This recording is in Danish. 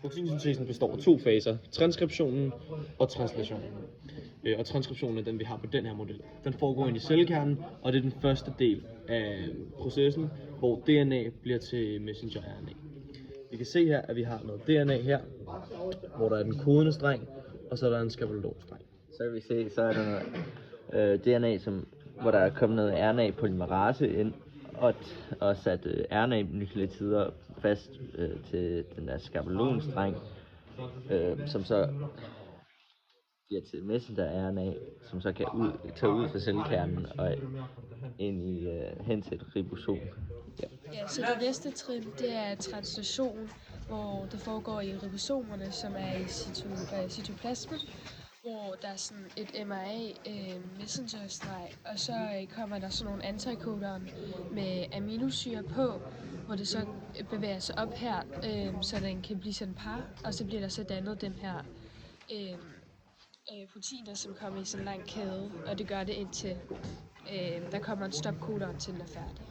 Proteinsyntesen består af to faser, transkriptionen og translationen. Og transkriptionen er den, vi har på den her model. Den foregår ind i cellekernen, og det er den første del af processen, hvor DNA bliver til messenger-RNA. Vi kan se her, at vi har noget DNA her, hvor der er den kodende streng, og så er der en skabelonstreng. Så kan vi se, så er der noget DNA, hvor der er kommet noget RNA-polymerase ind, og sat RNA-nukleotider fast til den der skabelonstreng, som så bliver til messenger-RNA, som så kan tage ud fra cellekernen og hen til et ribosom. Ja, så det næste trin, det er translation, hvor det foregår i ribosomerne, som er i cytoplasmen, hvor der er sådan et mRNA-messengerstreg, og så kommer der sådan nogle antikodon med aminosyre på, hvor det så bevæger sig op her, så den kan blive sådan par, og så bliver der så dannet dem her proteiner, som kommer i sådan en lang kæde, og det gør det indtil der kommer en stopkodon til den er færdig.